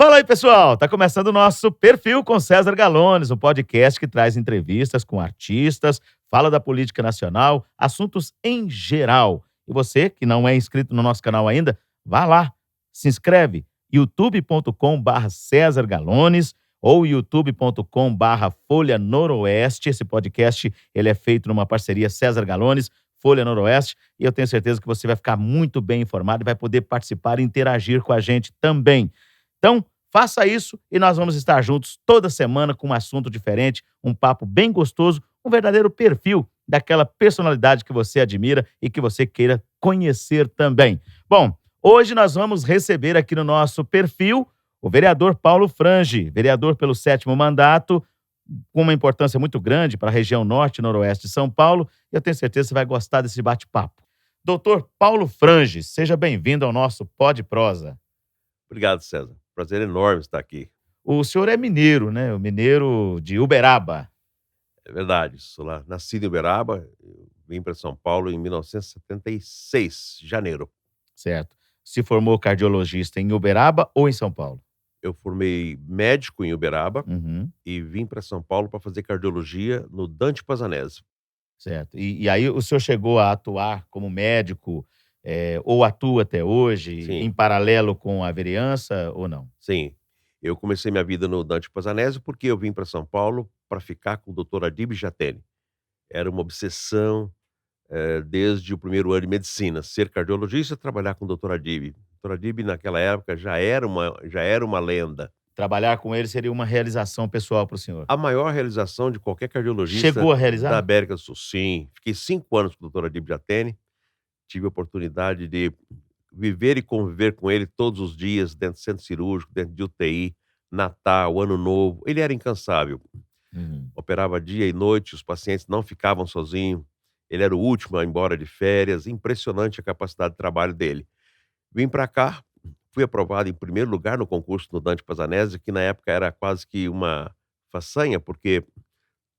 Fala aí, pessoal! Tá começando o nosso Perfil com César Galones, um podcast que traz entrevistas com artistas, fala da política nacional, assuntos em geral. E você, que não é inscrito no nosso canal ainda, vá lá, se inscreve, youtube.com/César Galones ou youtube.com/Folha Noroeste. Esse podcast ele é feito numa parceria César Galones, Folha Noroeste, e eu tenho certeza que você vai ficar muito bem informado e vai poder participar e interagir com a gente também. Então, faça isso e nós vamos estar juntos toda semana com um assunto diferente, um papo bem gostoso, um verdadeiro perfil daquela personalidade que você admira e que você queira conhecer também. Bom, hoje nós vamos receber aqui no nosso perfil o vereador Paulo Frange, vereador pelo 7º mandato, com uma importância muito grande para a região norte e noroeste de São Paulo, e eu tenho certeza que você vai gostar desse bate-papo. Doutor Paulo Frange, seja bem-vindo ao nosso Pod Prosa. Obrigado, César. Prazer enorme estar aqui. O senhor é mineiro, né? O mineiro de Uberaba. É verdade, sou lá nascido em Uberaba, eu vim para São Paulo em 1976, janeiro. Certo. Se formou cardiologista em Uberaba ou em São Paulo? Eu formei médico em Uberaba Uhum. e vim para São Paulo para fazer cardiologia no Dante Pazanese. Certo. E aí o senhor chegou a atuar como médico, ou atua até hoje, Sim, em paralelo com a vereança ou não? sim. Eu comecei minha vida no Dante Pazanese porque eu vim para São Paulo para ficar com o Dr. Adib Jatene. Era uma obsessão, desde o primeiro ano de medicina, ser cardiologista e trabalhar com o Dr. Adib. O Dr. Adib naquela época já era uma lenda. Trabalhar com ele seria uma realização pessoal para o senhor. A maior realização de qualquer cardiologista Chegou a da realizar? América do Sul, sim. Fiquei 5 anos com o Dr. Adib Jatene, tive a oportunidade de viver e conviver com ele todos os dias, dentro do centro cirúrgico, dentro de UTI, Natal, Ano Novo. Ele era incansável, Uhum. operava dia e noite, os pacientes não ficavam sozinhos, ele era o último a ir embora de férias, impressionante a capacidade de trabalho dele. Vim para cá, fui aprovado em primeiro lugar no concurso no Dante Pazanese, que na época era quase que uma façanha, porque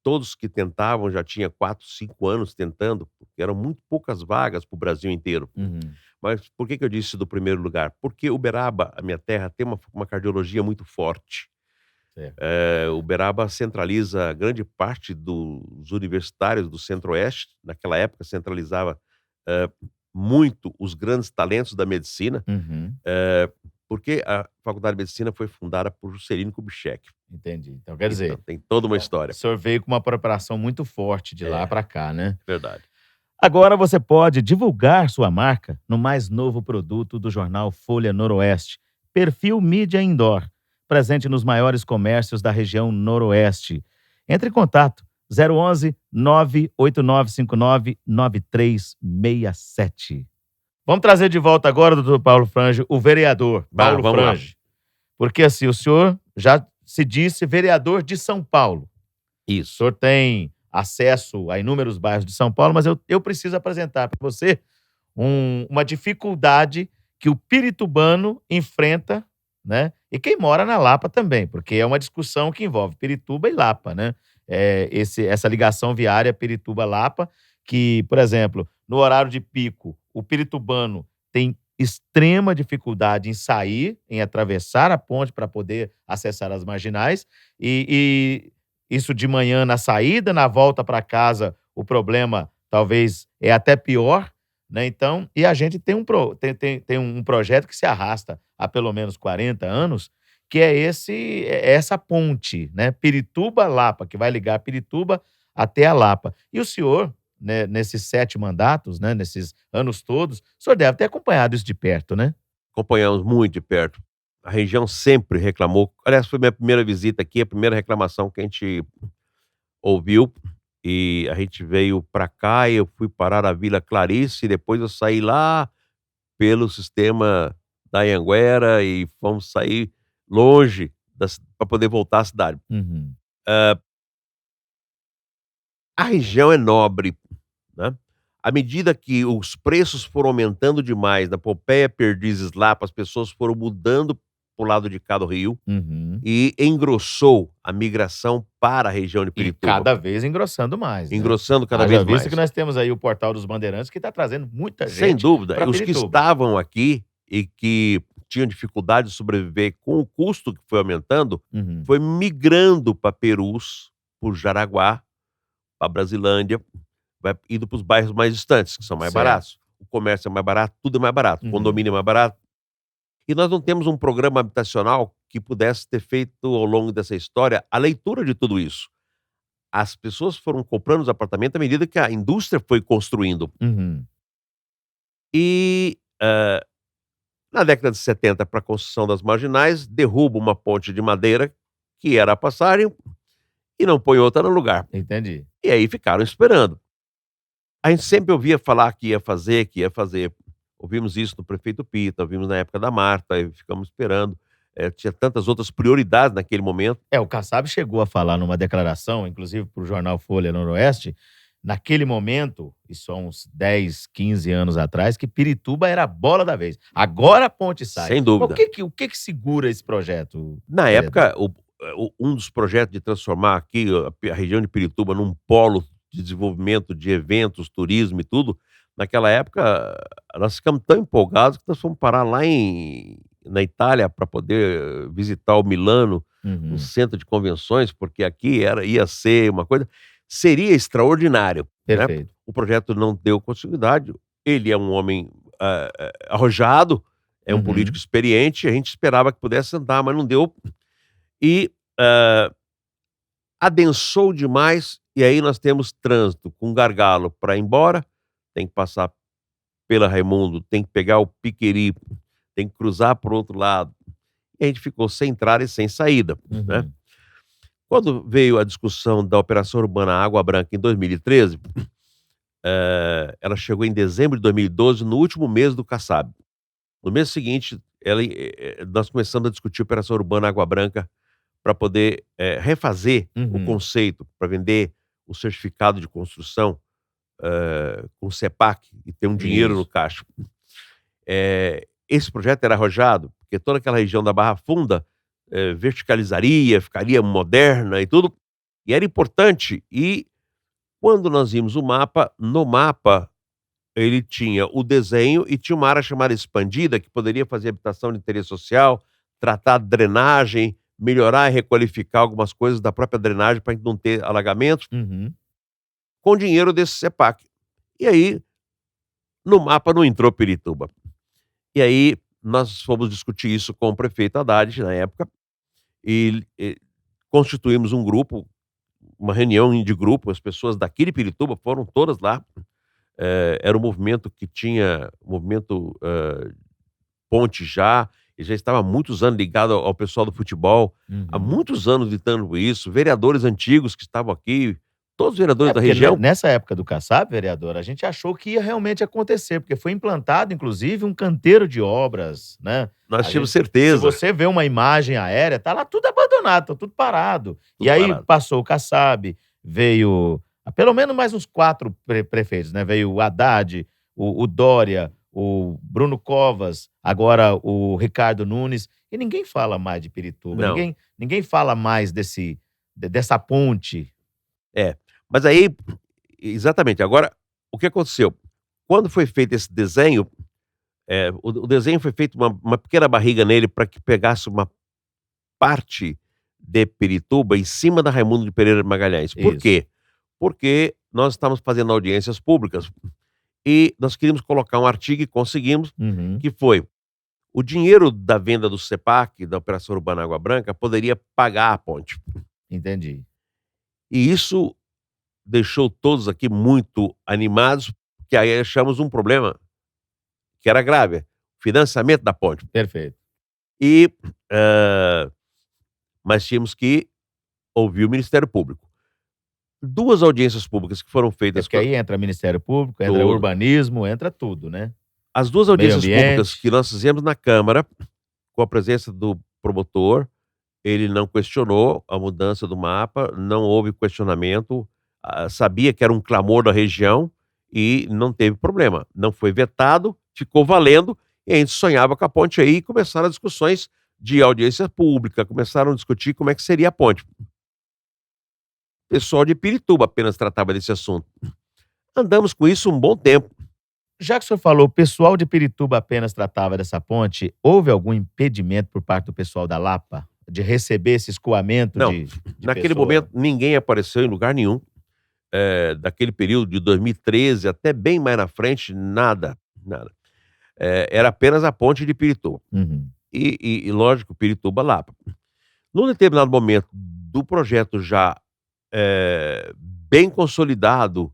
todos que tentavam já tinha 4, 5 anos tentando, porque eram muito poucas vagas para o Brasil inteiro. Uhum. Mas por que eu disse do primeiro lugar? Porque Uberaba, a minha terra, tem uma cardiologia muito forte. Certo. Uberaba centraliza grande parte dos universitários do Centro-Oeste, naquela época centralizava, eh, muito os grandes talentos da medicina, Uhum. porque a Faculdade de Medicina foi fundada por Juscelino Kubitschek. Entendi. Então, quer Então dizer, tem toda uma o história. senhor veio com uma preparação muito forte de lá É, para cá, né? verdade. Agora você pode divulgar sua marca no mais novo produto do jornal Folha Noroeste, Perfil Mídia Indoor, presente nos maiores comércios da região Noroeste. Entre em contato 011 98959 9367. Vamos trazer de volta agora, doutor Paulo Frange, o vereador Paulo Vamos lá. Frange. Porque assim, o senhor já se disse vereador de São Paulo. O Isso. senhor tem acesso a inúmeros bairros de São Paulo, mas eu preciso apresentar para você uma dificuldade que o piritubano enfrenta, né? E quem mora na Lapa também, porque é uma discussão que envolve Pirituba e Lapa, né? Essa ligação viária Pirituba-Lapa, que, por exemplo, no horário de pico, o piritubano tem extrema dificuldade em sair, em atravessar a ponte para poder acessar as marginais, e isso de manhã na saída, na volta para casa, o problema talvez é até pior, né? Então, e a gente tem tem um projeto que se arrasta há pelo menos 40 anos, que é essa ponte, né? Pirituba-Lapa, que vai ligar Pirituba até a Lapa. E o senhor, né, nesses 7 mandatos, né, nesses anos todos, o senhor deve ter acompanhado isso de perto, né? Acompanhamos muito de perto. A região sempre reclamou. Aliás, foi minha primeira visita aqui, a primeira reclamação que a gente ouviu, e a gente veio para cá e eu fui parar na Vila Clarice, e depois eu saí lá pelo sistema da Anhanguera e fomos sair longe para poder voltar à cidade. Uhum. A região é nobre, né. À medida que os preços foram aumentando demais na Pompeia, Perdizes, Lapa, as pessoas foram mudando para o lado de cá do rio Uhum. e engrossou a migração para a região de E Pirituba, cada vez engrossando mais, né? engrossando cada Haja vez vista mais. que nós temos aí o Portal dos Bandeirantes, que está trazendo muita Sem gente dúvida, para os que Pirituba. estavam aqui e que tinham dificuldade de sobreviver com o custo que foi aumentando, Uhum. foi migrando para Perus, por Jaraguá, para Brasilândia, vai indo para os bairros mais distantes, que são mais Certo. baratos. O comércio é mais barato, tudo é mais barato, o Uhum. condomínio é mais barato. E nós não temos um programa habitacional que pudesse ter feito, ao longo dessa história, a leitura de tudo isso. As pessoas foram comprando os apartamentos à medida que a indústria foi construindo. Uhum. E, na década de 70, para a construção das marginais, derruba uma ponte de madeira, que era a passagem, e não põe outra no lugar. Entendi. E aí ficaram esperando. A gente sempre ouvia falar que ia fazer, que ia fazer. Ouvimos isso do prefeito Pita, ouvimos na época da Marta, e ficamos esperando. Tinha tantas outras prioridades naquele momento. O Kassab chegou a falar numa declaração, inclusive para o jornal Folha Noroeste, naquele momento, isso há uns 10, 15 anos atrás, que Pirituba era a bola da vez. Agora a ponte sai. Sem dúvida. O que que segura esse projeto? Na vereador? época, um dos projetos de transformar aqui a região de Pirituba num polo de desenvolvimento de eventos, turismo e tudo, naquela época nós ficamos tão empolgados que nós fomos parar lá na Itália para poder visitar o Milano, Uhum. um centro de convenções, porque aqui ia ser uma coisa, seria extraordinário, né? Perfeito. O projeto não deu continuidade. Ele é um homem arrojado, é um Uhum. político experiente, a gente esperava que pudesse andar, mas não deu. E adensou demais, e aí nós temos trânsito com gargalo para ir embora, tem que passar pela Raimundo, tem que pegar o Piqueri, tem que cruzar por outro lado, e a gente ficou sem entrada e sem saída, né? Uhum. Quando veio a discussão da Operação Urbana Água Branca em 2013, ela chegou em dezembro de 2012, no último mês do Kassab. No mês seguinte, nós começamos a discutir a Operação Urbana Água Branca para poder refazer o Uhum. conceito, para vender o certificado de construção com o CEPAC e ter um dinheiro no Isso. caixa. Esse projeto era arrojado, porque toda aquela região da Barra Funda verticalizaria, ficaria moderna e tudo, e era importante. E quando nós vimos o mapa, no mapa ele tinha o desenho e tinha uma área chamada expandida, que poderia fazer habitação de interesse social, tratar drenagem, melhorar e requalificar algumas coisas da própria drenagem para não ter alagamentos, Uhum. com dinheiro desse CEPAC. E aí, no mapa não entrou Pirituba. E aí, nós fomos discutir isso com o prefeito Haddad, na época, e constituímos um grupo, uma reunião de grupo, as pessoas daqui de Pirituba foram todas lá. Era um movimento que tinha, Ponte já, e já estava há muitos anos ligado ao pessoal do futebol, há Uhum. muitos anos lutando por isso, vereadores antigos que estavam aqui, todos os vereadores da Porque região. nessa época do Kassab, vereador, a gente achou que ia realmente acontecer, porque foi implantado, inclusive, um canteiro de obras, né? Nós A tínhamos gente- Se certeza. você vê uma imagem aérea, tá lá tudo abandonado, tá tudo parado. Tudo E aí parado. passou o Kassab, veio pelo menos mais uns 4 prefeitos, né? Veio o Haddad, o Dória, o Bruno Covas, agora o Ricardo Nunes, e ninguém fala mais de Pirituba, Não. ninguém fala mais dessa ponte. Mas aí, exatamente, agora, o que aconteceu? Quando foi feito esse desenho, o desenho foi feito uma pequena barriga nele para que pegasse uma parte de Pirituba em cima da Raimundo de Pereira de Magalhães. Por Isso. quê? Porque nós estávamos fazendo audiências públicas e nós queríamos colocar um artigo e conseguimos, Uhum. que foi: o dinheiro da venda do CEPAC, da Operação Urbana Água Branca, poderia pagar a ponte. Entendi. E isso deixou todos aqui muito animados, porque aí achamos um problema que era grave: financiamento da ponte. Perfeito. E, mas tínhamos que ouvir o Ministério Público. 2 audiências públicas que foram É feitas. porque aí entra Ministério Público, entra Tudo. urbanismo, entra tudo, né? As 2 audiências Meio ambiente. públicas que nós fizemos na Câmara, com a presença do promotor, ele não questionou a mudança do mapa, não houve questionamento, sabia que era um clamor da região e não teve problema. Não foi vetado, ficou valendo, e a gente sonhava com a ponte aí, e começaram as discussões de audiência pública, começaram a discutir como é que seria a ponte. O pessoal de Pirituba apenas tratava desse assunto. Andamos com isso um bom tempo. Já que o senhor falou, o pessoal de Pirituba apenas tratava dessa ponte, houve algum impedimento por parte do pessoal da Lapa de receber esse escoamento Não, de naquele pessoa? momento ninguém apareceu em lugar nenhum, daquele período de 2013 até bem mais na frente, nada, nada. Era apenas a ponte de Pirituba. Uhum. E lógico, Pirituba-Lapa. Num determinado momento do projeto já, bem consolidado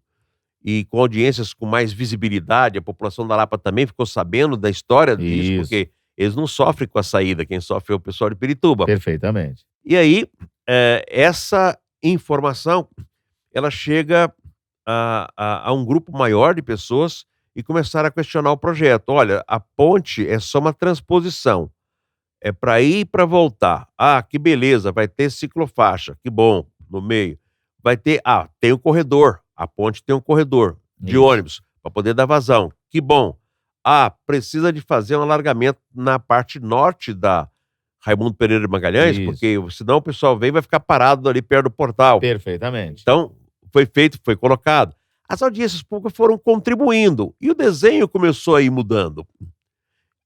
e com audiências com mais visibilidade, a população da Lapa também ficou sabendo da história disso, Isso, porque eles não sofrem com a saída, quem sofre é o pessoal de Pirituba. perfeitamente. E aí, essa informação, ela chega a um grupo maior de pessoas e começaram a questionar o projeto. "Olha, a ponte é só uma transposição, é para ir e para voltar. Ah, que beleza, vai ter ciclofaixa, que bom, no meio. Vai ter tem o corredor, a ponte tem um corredor de Isso. ônibus para poder dar vazão, que bom. Precisa de fazer um alargamento na parte norte da Raimundo Pereira de Magalhães, Isso, porque senão o pessoal vem e vai ficar parado ali perto do portal. perfeitamente. Então, foi feito, foi colocado. As audiências públicas foram contribuindo e o desenho começou a ir mudando.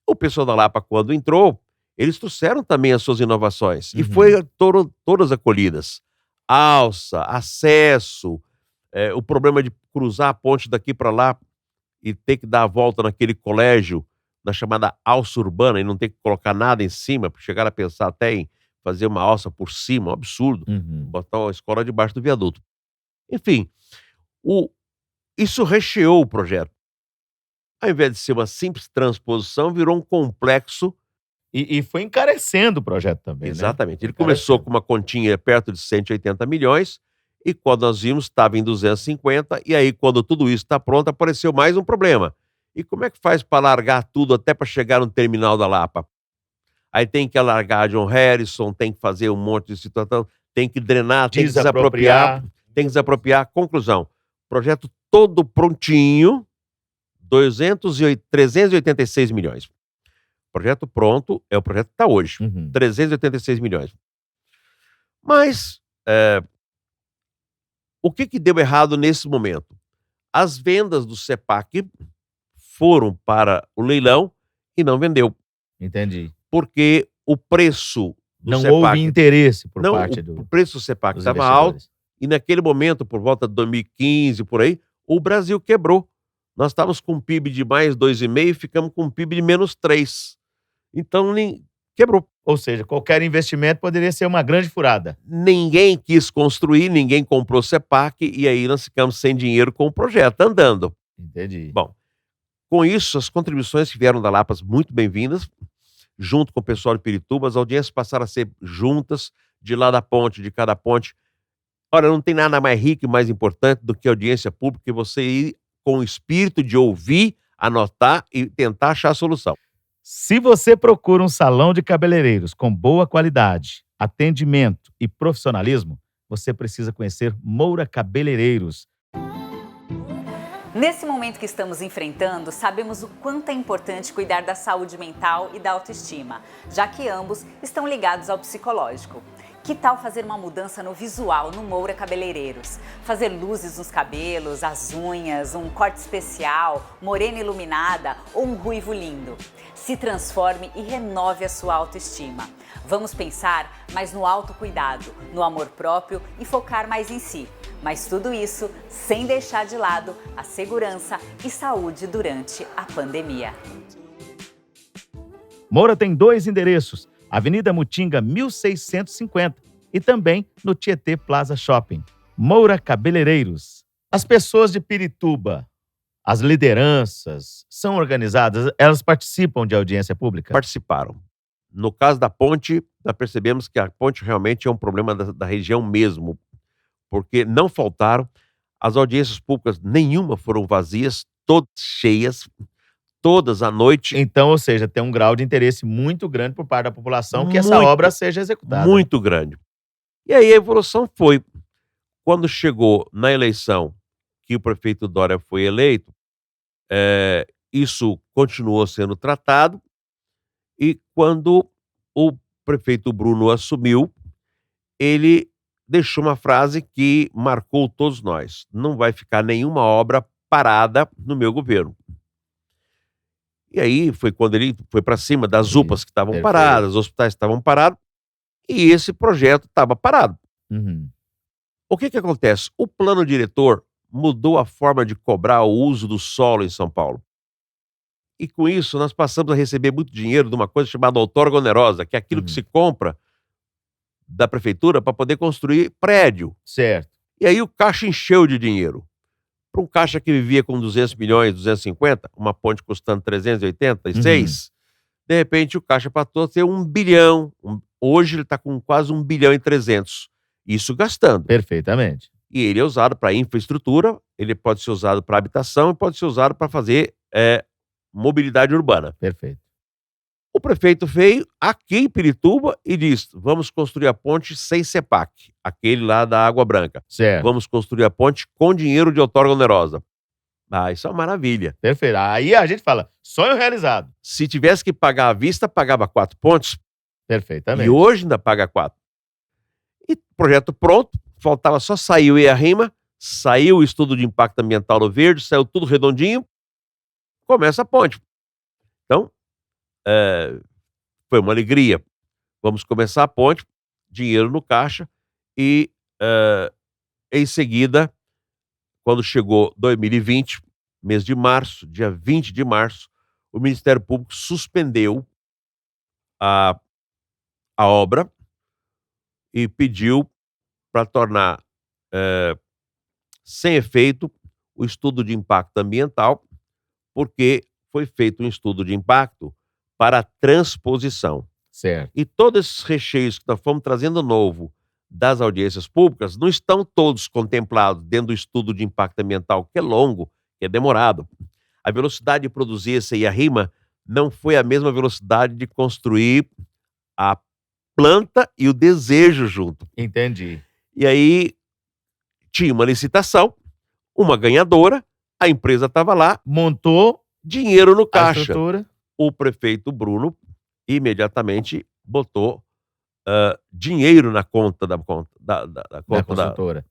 O pessoal da Lapa, quando entrou, eles trouxeram também as suas inovações e Uhum. foi todas acolhidas. Alça, acesso, o problema de cruzar a ponte daqui para lá e ter que dar a volta naquele colégio, na chamada alça urbana, e não ter que colocar nada em cima, porque chegaram a pensar até em fazer uma alça por cima, um absurdo, Uhum. botar uma escola debaixo do viaduto. Enfim, o isso recheou o projeto. Ao invés de ser uma simples transposição, virou um complexo. E foi encarecendo o projeto também, né? Exatamente. Foi Ele começou encarecendo. com uma continha perto de 180 milhões, e quando nós vimos estava em 250, e aí quando tudo isso está pronto, apareceu mais um problema. E como é que faz para largar tudo até para chegar no terminal da Lapa? Aí tem que alargar a John Harrison, tem que fazer um monte de situação, tem que drenar, tem que desapropriar, Desapropriar. tem que desapropriar. Conclusão, projeto todo prontinho, 386 milhões. Projeto pronto, é o projeto que está hoje, Uhum. 386 milhões. Mas, o que deu errado nesse momento? As vendas do CEPAC foram para o leilão e não vendeu, Entendi. porque o preço do Não houve CEPAC interesse por não, parte o preço do CEPAC dos estava alto, investidores. e naquele momento, por volta de 2015, por aí, o Brasil quebrou. Nós estávamos com um PIB de mais 2,5 e ficamos com um PIB de menos 3. Então, quebrou. Ou seja, qualquer investimento poderia ser uma grande furada. Ninguém quis construir, ninguém comprou CEPAC, e aí nós ficamos sem dinheiro com o projeto andando. Entendi. Bom, com isso, as contribuições que vieram da Lapas, muito bem-vindas, junto com o pessoal de Pirituba, as audiências passaram a ser juntas, de lá da ponte, de cada ponte. Olha, não tem nada mais rico e mais importante do que a audiência pública, e você ir com o espírito de ouvir, anotar e tentar achar a solução. Se você procura um salão de cabeleireiros com boa qualidade, atendimento e profissionalismo, você precisa conhecer Moura Cabeleireiros. Nesse momento que estamos enfrentando, sabemos o quanto é importante cuidar da saúde mental e da autoestima, já que ambos estão ligados ao psicológico. Que tal fazer uma mudança no visual no Moura Cabeleireiros? Fazer luzes nos cabelos, as unhas, um corte especial, morena iluminada ou um ruivo lindo? Se transforme e renove a sua autoestima. Vamos pensar mais no autocuidado, no amor próprio e focar mais em si. Mas tudo isso sem deixar de lado a segurança e saúde durante a pandemia. Moura tem 2 endereços, Avenida Mutinga 1650 e também no Tietê Plaza Shopping. Moura Cabeleireiros. As pessoas de Pirituba, as lideranças, são organizadas, elas participam de audiência pública? Participaram. No caso da ponte, nós percebemos que a ponte realmente é um problema da região mesmo, porque não faltaram, as audiências públicas nenhuma foram vazias, todas cheias, todas à noite. Então, ou seja, tem um grau de interesse muito grande por parte da população que essa Muito, obra seja executada. muito grande. E aí a evolução foi, quando chegou na eleição que o prefeito Dória foi eleito, isso continuou sendo tratado, e quando o prefeito Bruno assumiu, ele deixou uma frase que marcou todos nós: "Não vai ficar nenhuma obra parada no meu governo". E aí foi quando ele foi para cima das Isso, UPAs que estavam perfeito. paradas, os hospitais estavam parados, e esse projeto estava parado. Uhum. O que acontece? O plano diretor mudou a forma de cobrar o uso do solo em São Paulo. E com isso nós passamos a receber muito dinheiro de uma coisa chamada outorga onerosa, que é aquilo que Uhum. se compra da prefeitura para poder construir prédio. Certo. E aí o caixa encheu de dinheiro. Para um caixa que vivia com 200 milhões, 250, uma ponte custando 386, de repente o caixa passou a ter 1 bilhão. Hoje ele está com quase 1 bilhão e 300. Isso gastando. Perfeitamente. E ele é usado para infraestrutura, ele pode ser usado para habitação e pode ser usado para fazer mobilidade urbana. Perfeito. O prefeito veio aqui em Pirituba e disse: vamos construir a ponte sem CEPAC, aquele lá da Água Branca. Certo. Vamos construir a ponte com dinheiro de outorga onerosa. Ah, isso é uma maravilha. Perfeito. Aí a gente fala, sonho realizado. Se tivesse que pagar à vista, pagava 4 pontes. Perfeitamente. E hoje ainda paga 4. E projeto pronto, faltava só sair o EIA-RIMA, saiu o estudo de impacto ambiental no verde, saiu tudo redondinho, começa a ponte. Então, foi uma alegria. Vamos começar a ponte, dinheiro no caixa, e em seguida, quando chegou 2020, mês de março, dia 20 de março, o Ministério Público suspendeu a obra e pediu para tornar sem efeito o estudo de impacto ambiental, porque foi feito um estudo de impacto para a transposição. Certo. E todos esses recheios que nós fomos trazendo novo das audiências públicas não estão todos contemplados dentro do estudo de impacto ambiental, que é longo, que é demorado. A velocidade de produzir esse EIA-RIMA não foi a mesma velocidade de construir a planta e o desejo junto. Entendi. E aí tinha uma licitação, uma ganhadora, a empresa estava lá, Montou dinheiro no a caixa. estrutura. O prefeito Bruno imediatamente botou dinheiro na conta Da construtora.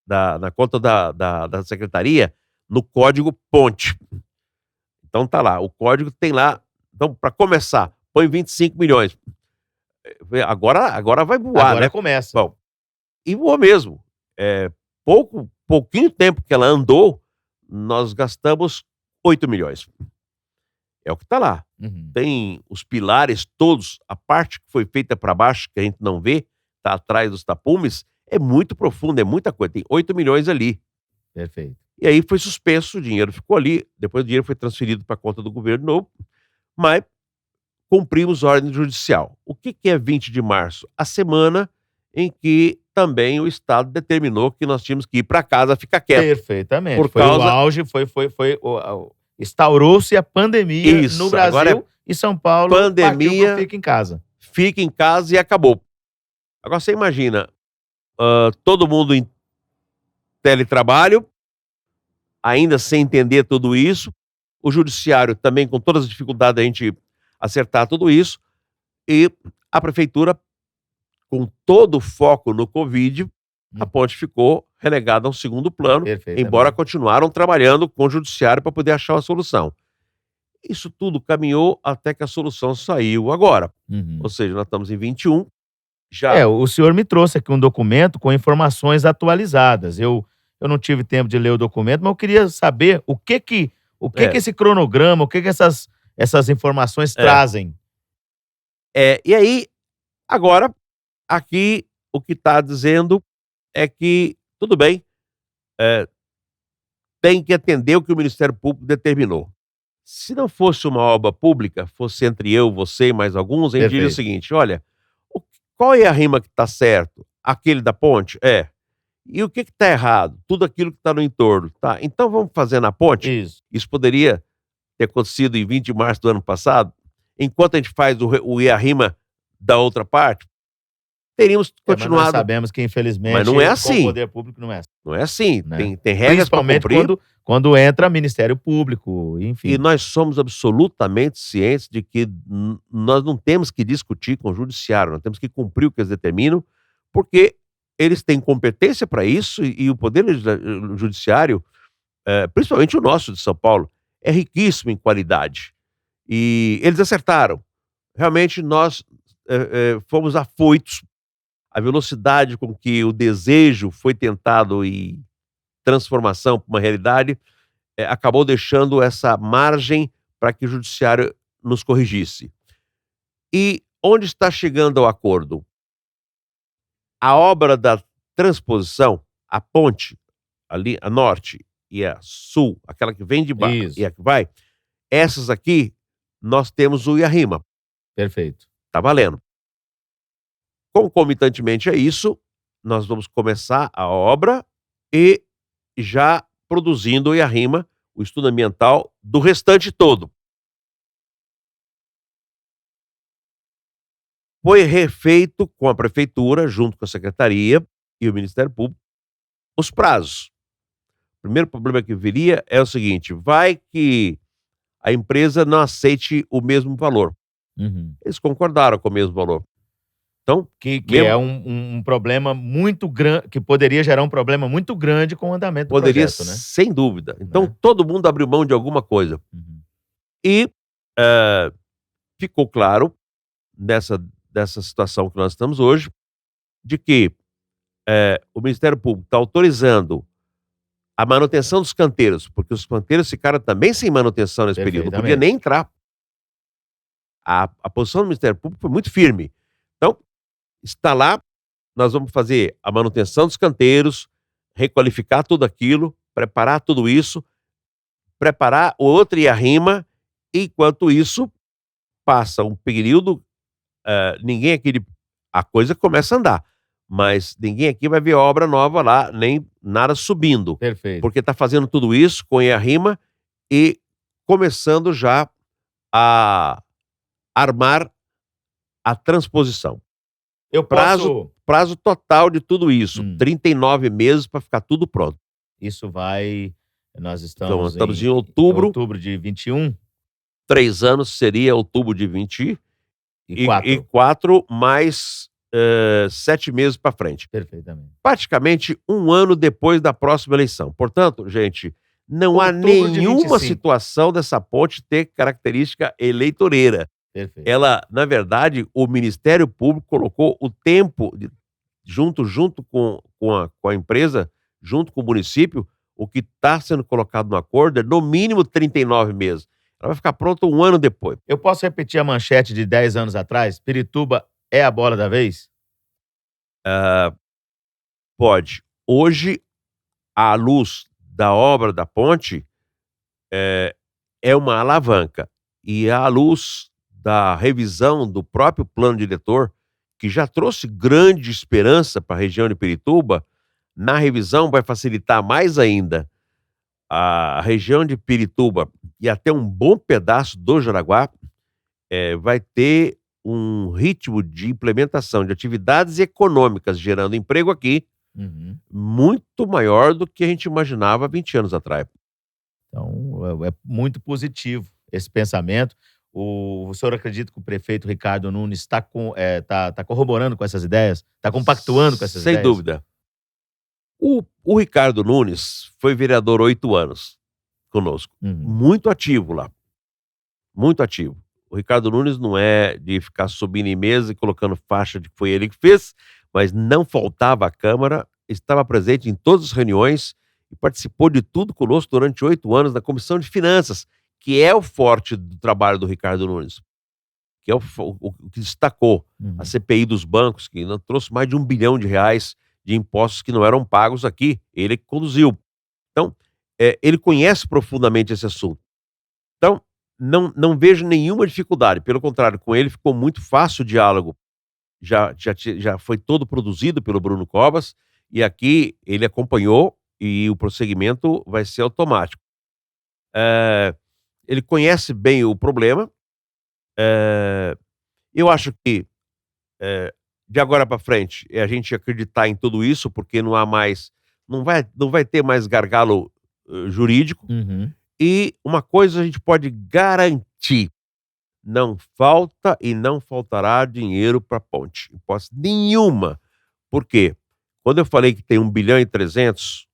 na conta da secretaria, no código ponte. Então tá lá, o código tem lá. Então, para começar, põe 25 milhões. Agora vai voar, Agora né? começa. Bom, e voou mesmo. Pouquinho tempo que ela andou, nós gastamos 8 milhões. É o que está lá. Uhum. Tem os pilares todos, a parte que foi feita para baixo, que a gente não vê, está atrás dos tapumes, é muito profundo, é muita coisa. Tem 8 milhões ali. Perfeito. E aí foi suspenso, o dinheiro ficou ali, depois o dinheiro foi transferido para a conta do governo novo, mas cumprimos ordem judicial. O que é 20 de março? A semana em que também o Estado determinou que nós tínhamos que ir para casa ficar quieto. Perfeitamente. Por foi causa- o auge, instaurou-se a pandemia Isso, no Brasil agora e São Paulo pandemia- partiu pro fica em casa. Fica em casa e acabou. Agora você imagina, todo mundo em teletrabalho, ainda sem entender tudo isso, o judiciário também com todas as dificuldades da gente acertar tudo isso, e a prefeitura, com todo o foco no Covid, a ponte ficou relegada a um segundo plano, Perfeitamente. embora continuaram trabalhando com o judiciário para poder achar uma solução. Isso tudo caminhou até que a solução saiu agora. Uhum. Ou seja, nós estamos em 21, já O senhor me trouxe aqui um documento com informações atualizadas. Eu não tive tempo de ler o documento, mas eu queria saber o que que esse cronograma, o que essas informações trazem. E aí, agora, aqui o que está dizendo é que, tudo bem, tem que atender o que o Ministério Público determinou. Se não fosse uma obra pública, fosse entre eu, você e mais alguns, a gente diria o Perfeito. seguinte: olha, qual é a rima que está certo? Aquele da ponte? E o que está errado? Tudo aquilo que está no entorno. Tá? Então vamos fazer na ponte? Isso. Isso poderia ter acontecido em 20 de março do ano passado, enquanto a gente faz o EIA-RIMA da outra parte, teríamos Mas nós continuado. sabemos que, infelizmente, Mas não é com assim. o poder público não é assim. Não é assim, Né? tem regras para Principalmente cumprir. quando entra Ministério Público, enfim. E nós somos absolutamente cientes de que nós não temos que discutir com o judiciário, nós temos que cumprir o que eles determinam, porque eles têm competência para isso e o poder judiciário, principalmente o nosso de São Paulo, é riquíssimo em qualidade. E eles acertaram. Realmente nós fomos afoitos. A velocidade com que o desejo foi tentado e transformação para uma realidade acabou deixando essa margem para que o judiciário nos corrigisse. E onde está chegando ao acordo? A obra da transposição, a ponte, ali a norte e a sul, aquela que vem de baixo Isso. e a que vai, essas aqui, nós temos o IARIMA. Perfeito. Tá valendo. Concomitantemente a isso, nós vamos começar a obra e já produzindo o IARIMA, o estudo ambiental do restante todo. Foi refeito com a prefeitura, junto com a secretaria e o Ministério Público, os prazos. O primeiro problema que viria é o seguinte: vai que a empresa não aceite o mesmo valor. Uhum. Eles concordaram com o mesmo valor. Então, Que mesmo- é um problema muito grande, que poderia gerar um problema muito grande com o andamento do poderia, projeto, né? sem dúvida. Então, Né? todo mundo abriu mão de alguma coisa. Uhum. E ficou claro, dessa situação que nós estamos hoje, de que o Ministério Público está autorizando a manutenção dos canteiros, porque os canteiros ficaram também sem manutenção nesse período, não podia Perfeitamente. nem entrar. A posição do Ministério Público foi muito firme. Então, está lá, nós vamos fazer a manutenção dos canteiros, requalificar tudo aquilo, preparar tudo isso, preparar o outro IARIMA, e enquanto isso, passa um período, ninguém aqui, a coisa começa a andar, mas ninguém aqui vai ver obra nova lá, nem nada subindo, Perfeito. porque está fazendo tudo isso com IARIMA e começando já a armar a transposição. Eu posso... Prazo total de tudo isso, 39 meses para ficar tudo pronto. Isso vai... Nós Então, estamos em outubro. Outubro de 21. 3 anos seria outubro de 20 E 4 mais 7 meses para frente. Perfeitamente. Praticamente 1 ano depois da próxima eleição. Portanto, gente, não há Outubro de nenhuma 25. situação dessa ponte ter característica eleitoreira. Perfeito. Ela, na verdade, o Ministério Público colocou o tempo junto com a empresa, junto com o município, o que está sendo colocado no acordo é no mínimo 39 meses. Ela vai ficar pronta 1 ano depois. Eu posso repetir a manchete de 10 anos atrás? Pirituba é a bola da vez? Pode. Hoje, à luz da obra da ponte, é uma alavanca. E à luz da revisão do próprio plano diretor, que já trouxe grande esperança para a região de Pirituba, na revisão vai facilitar mais ainda. A região de Pirituba e até um bom pedaço do Jaraguá vai ter um ritmo de implementação de atividades econômicas gerando emprego aqui Uhum. muito maior do que a gente imaginava 20 anos atrás. Então, é muito positivo esse pensamento. O senhor acredita que o prefeito Ricardo Nunes está corroborando com essas ideias? Está compactuando com essas ideias? Sem dúvida. O Ricardo Nunes foi vereador 8 anos conosco. Uhum. Muito ativo lá. Muito ativo. O Ricardo Nunes não é de ficar subindo em mesa e colocando faixa de que foi ele que fez, mas não faltava à Câmara, estava presente em todas as reuniões e participou de tudo conosco durante 8 anos na Comissão de Finanças, que é o forte do trabalho do Ricardo Nunes, que é o que destacou. Uhum. A CPI dos bancos, que trouxe mais de R$1 bilhão de impostos que não eram pagos aqui, ele que conduziu. Então, ele conhece profundamente esse assunto. Então, não vejo nenhuma dificuldade, pelo contrário, com ele ficou muito fácil o diálogo. Já foi todo produzido pelo Bruno Covas, e aqui ele acompanhou e o prosseguimento vai ser automático. Ele conhece bem o problema. Eu acho que de agora para frente é a gente acreditar em tudo isso, porque não vai ter mais gargalo jurídico. Uhum. E uma coisa a gente pode garantir: não falta e não faltará dinheiro para a ponte, hipótese nenhuma. Por quê? Quando eu falei que tem 1 bilhão e 300,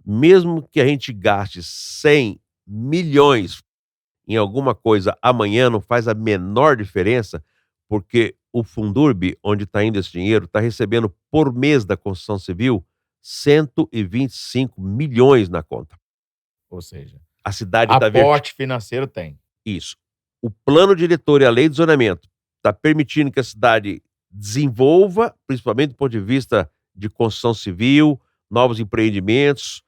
mesmo que a gente gaste 100 milhões em alguma coisa amanhã não faz a menor diferença, porque o Fundurb, onde está indo esse dinheiro, está recebendo por mês da construção civil 125 milhões na conta. Ou seja, A cidade está aporte financeiro tem. Isso. O plano diretor e a lei de zonamento está permitindo que a cidade desenvolva, principalmente do ponto de vista de construção civil, novos empreendimentos,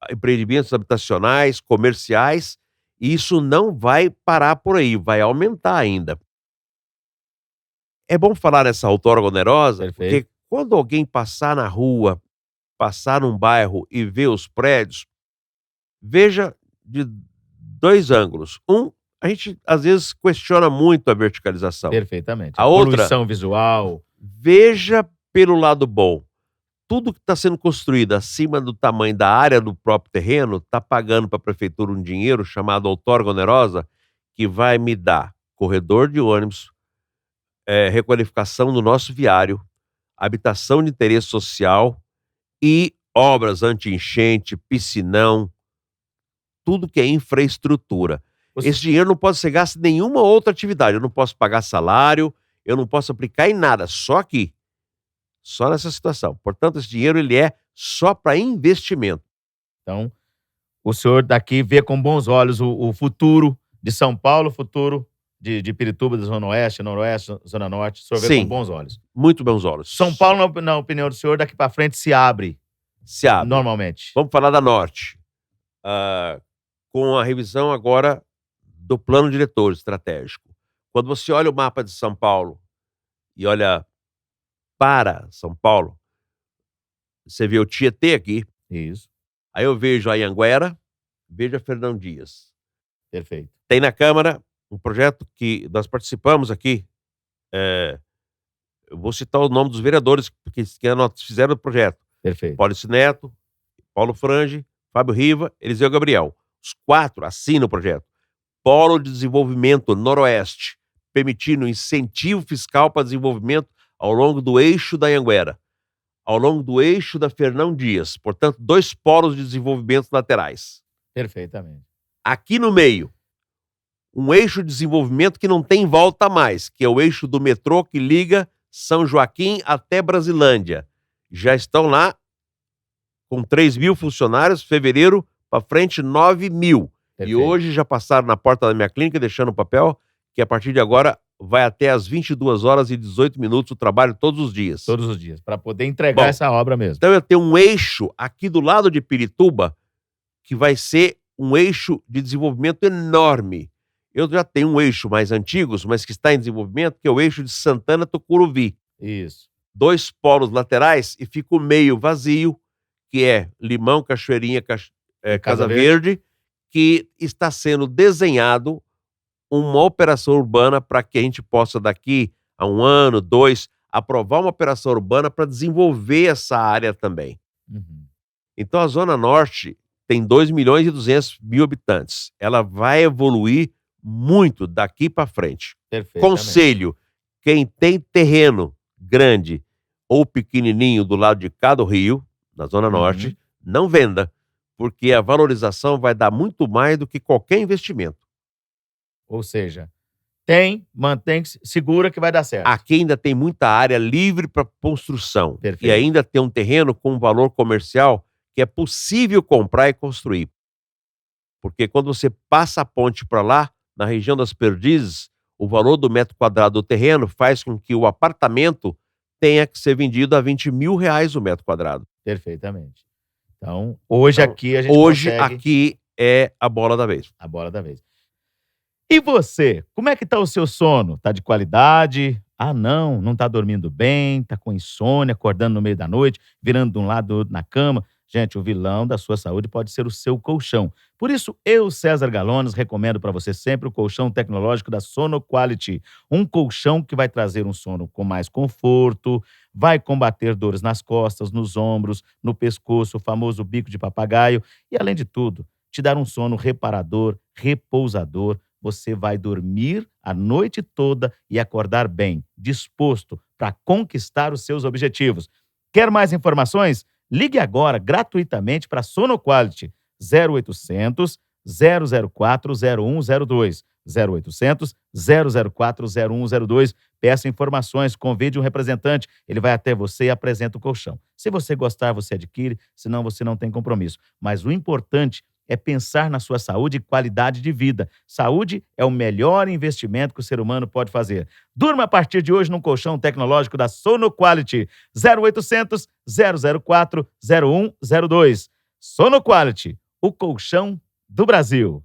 empreendimentos habitacionais, comerciais, e isso não vai parar por aí, vai aumentar ainda. É bom falar nessa outorga onerosa, Perfeito. porque quando alguém passar na rua, passar num bairro e ver os prédios, veja de 2 ângulos. A gente às vezes questiona muito a verticalização. Perfeitamente. A outra, poluição visual. veja pelo lado bom. Tudo que está sendo construído acima do tamanho da área do próprio terreno está pagando para a prefeitura um dinheiro chamado outorga onerosa, que vai me dar corredor de ônibus, requalificação do nosso viário, habitação de interesse social e obras anti-enchente, piscinão, tudo que é infraestrutura. Esse dinheiro não pode ser gasto em nenhuma outra atividade. Eu não posso pagar salário, eu não posso aplicar em nada, só aqui. Só nessa situação. Portanto, esse dinheiro ele é só para investimento. Então, o senhor daqui vê com bons olhos o futuro de São Paulo, o futuro de Pirituba, da Zona Oeste, Noroeste, Zona Norte. O senhor vê Sim. com bons olhos. Muito bons olhos. São Paulo, na opinião do senhor, daqui para frente se abre. Se abre. Normalmente. Vamos falar da Norte. Com a revisão agora do plano diretor estratégico. Quando você olha o mapa de São Paulo e olha para São Paulo, você vê o Tietê aqui. Isso. Aí eu vejo a Anhanguera, vejo a Fernão Dias. Perfeito. Tem na Câmara um projeto que nós participamos aqui. Eu vou citar o nome dos vereadores que fizeram o projeto. Perfeito. Paulice Neto, Paulo Frange, Fábio Riva, Eliseu Gabriel. Os 4 assinam o projeto. Polo de Desenvolvimento Noroeste, permitindo incentivo fiscal para desenvolvimento ao longo do eixo da Anhanguera, ao longo do eixo da Fernão Dias. Portanto, 2 polos de desenvolvimento laterais. Perfeitamente. Aqui no meio, um eixo de desenvolvimento que não tem volta mais, que é o eixo do metrô que liga São Joaquim até Brasilândia. Já estão lá com 3.000 funcionários, fevereiro para frente 9.000. E hoje já passaram na porta da minha clínica, deixando o papel, que a partir de agora vai até às 22h18 o trabalho todos os dias. Todos os dias, para poder entregar essa obra mesmo. Então eu tenho um eixo aqui do lado de Pirituba, que vai ser um eixo de desenvolvimento enorme. Eu já tenho um eixo mais antigo, mas que está em desenvolvimento, que é o eixo de Santana-Tucuruvi. Isso. 2 polos laterais e fica o meio vazio, que é Limão, Cachoeirinha, Casa Verde, que está sendo desenhado uma operação urbana para que a gente possa, daqui a 1 ano, 2, aprovar uma operação urbana para desenvolver essa área também. Uhum. Então, a Zona Norte tem 2.200.000 habitantes. Ela vai evoluir muito daqui para frente. Conselho, quem tem terreno grande ou pequenininho do lado de cá do rio, na Zona Norte, não venda, porque a valorização vai dar muito mais do que qualquer investimento. Ou seja, mantém, segura que vai dar certo. Aqui ainda tem muita área livre para construção. Perfeito. E ainda tem um terreno com um valor comercial que é possível comprar e construir. Porque quando você passa a ponte para lá, na região das Perdizes, o valor do metro quadrado do terreno faz com que o apartamento tenha que ser vendido a R$20.000 o metro quadrado. Perfeitamente. Então, hoje aqui a gente Hoje consegue... aqui é a bola da vez. A bola da vez. E você? Como é que tá o seu sono? Tá de qualidade? Ah, não tá dormindo bem, tá com insônia, acordando no meio da noite, virando de um lado do outro na cama. Gente, o vilão da sua saúde pode ser o seu colchão. Por isso, eu, César Galones, recomendo para você sempre o colchão tecnológico da Sono Quality. Um colchão que vai trazer um sono com mais conforto, vai combater dores nas costas, nos ombros, no pescoço, o famoso bico de papagaio. E, além de tudo, te dar um sono reparador, repousador. Você vai dormir a noite toda e acordar bem, disposto para conquistar os seus objetivos. Quer mais informações? Ligue agora gratuitamente para a Sono Quality 0800 004-0102. 0800-004-0102. Peça informações, convide um representante, ele vai até você e apresenta o colchão. Se você gostar, você adquire, senão você não tem compromisso. Mas o importante é pensar na sua saúde e qualidade de vida. Saúde é o melhor investimento que o ser humano pode fazer. Durma a partir de hoje num colchão tecnológico da Sono Quality. 0800-004-0102. Sono Quality, o colchão do Brasil.